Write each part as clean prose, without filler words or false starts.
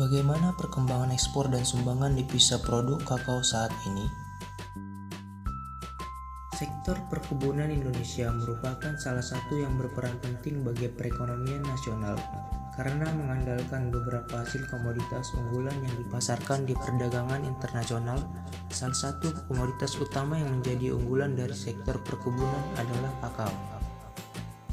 Bagaimana perkembangan ekspor dan sumbangan devisa produk kakao saat ini? Sektor perkebunan Indonesia merupakan salah satu yang berperan penting bagi perekonomian nasional karena mengandalkan beberapa hasil komoditas unggulan yang dipasarkan di perdagangan internasional. Salah satu komoditas utama yang menjadi unggulan dari sektor perkebunan adalah kakao.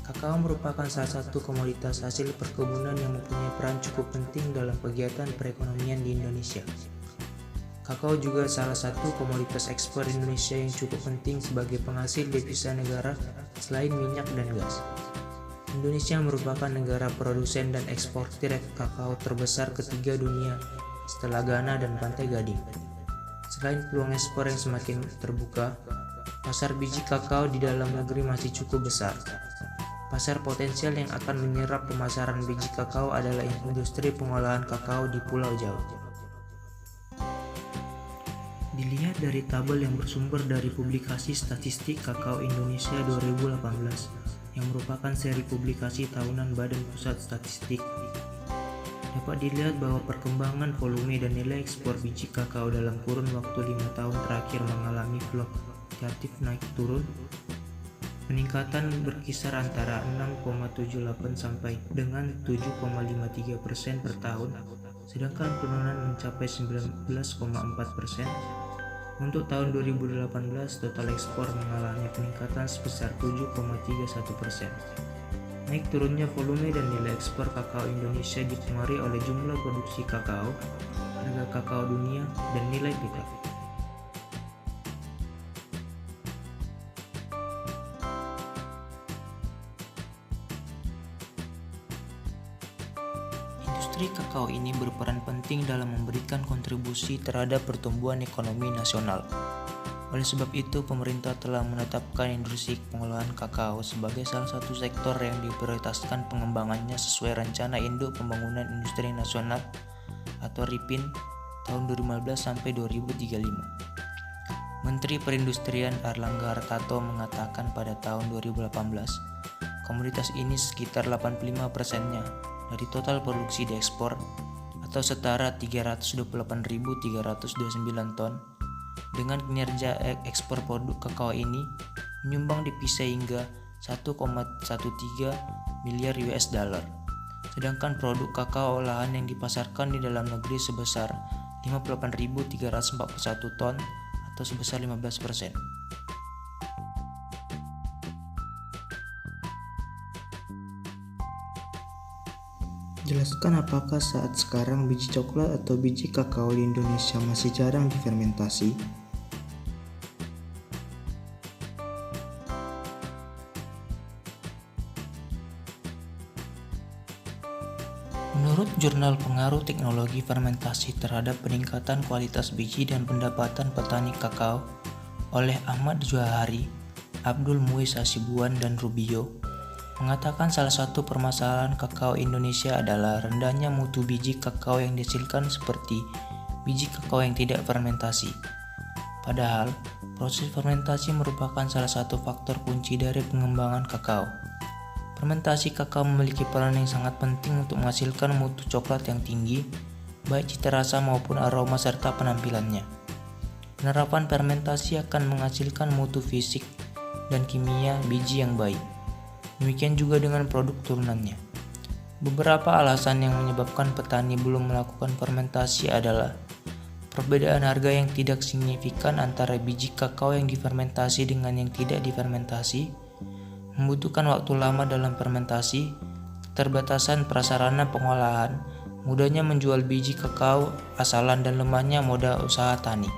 Kakao merupakan salah satu komoditas hasil perkebunan yang mempunyai peran cukup penting dalam kegiatan perekonomian di Indonesia. Kakao juga salah satu komoditas ekspor Indonesia yang cukup penting sebagai penghasil devisa negara selain minyak dan gas. Indonesia merupakan negara produsen dan eksportir kakao terbesar ketiga dunia setelah Ghana dan Pantai Gading. Selain peluang ekspor yang semakin terbuka, pasar biji kakao di dalam negeri masih cukup besar. Pasar potensial yang akan menyerap pemasaran biji kakao adalah industri pengolahan kakao di Pulau Jawa. Dilihat dari tabel yang bersumber dari publikasi Statistik Kakao Indonesia 2018 yang merupakan seri publikasi tahunan Badan Pusat Statistik, dapat dilihat bahwa perkembangan volume dan nilai ekspor biji kakao dalam kurun waktu 5 tahun terakhir mengalami fluktuatif naik turun. Peningkatan berkisar antara 6,78 sampai dengan 7,53% per tahun, sedangkan penurunan mencapai 19,4%. Untuk tahun 2018, total ekspor mengalami peningkatan sebesar 7,31%. Naik turunnya volume dan nilai ekspor kakao Indonesia dipengaruhi oleh jumlah produksi kakao, harga kakao dunia, dan nilai tukar. Industri kakao ini berperan penting dalam memberikan kontribusi terhadap pertumbuhan ekonomi nasional. Oleh sebab itu, pemerintah telah menetapkan industri pengolahan kakao sebagai salah satu sektor yang diprioritaskan pengembangannya sesuai Rencana Induk Pembangunan Industri Nasional atau RIPIN tahun 2015 sampai 2035. Menteri Perindustrian Airlangga Hartarto mengatakan pada tahun 2018, komoditas ini sekitar 85%-nya dari total produksi diekspor atau setara 328.329 ton. Dengan kinerja ekspor produk kakao ini menyumbang devisa hingga 1,13 miliar US dollar. Sedangkan produk kakao olahan yang dipasarkan di dalam negeri sebesar 58.341 ton atau sebesar 15%. Jelaskan apakah saat sekarang biji coklat atau biji kakao di Indonesia masih jarang difermentasi? Menurut Jurnal Pengaruh Teknologi Fermentasi terhadap Peningkatan Kualitas Biji dan Pendapatan Petani Kakao oleh Ahmad Johari, Abdul Muiz Hasibuan, dan Rubio, mengatakan salah satu permasalahan kakao Indonesia adalah rendahnya mutu biji kakao yang dihasilkan seperti biji kakao yang tidak fermentasi. Padahal, proses fermentasi merupakan salah satu faktor kunci dari pengembangan kakao. Fermentasi kakao memiliki peran yang sangat penting untuk menghasilkan mutu coklat yang tinggi, baik cita rasa maupun aroma serta penampilannya. Penerapan fermentasi akan menghasilkan mutu fisik dan kimia biji yang baik. Demikian juga dengan produk turunannya. Beberapa alasan yang menyebabkan petani belum melakukan fermentasi adalah perbedaan harga yang tidak signifikan antara biji kakao yang difermentasi dengan yang tidak difermentasi, membutuhkan waktu lama dalam fermentasi, keterbatasan prasarana pengolahan, mudahnya menjual biji kakao asalan dan lemahnya modal usaha tani.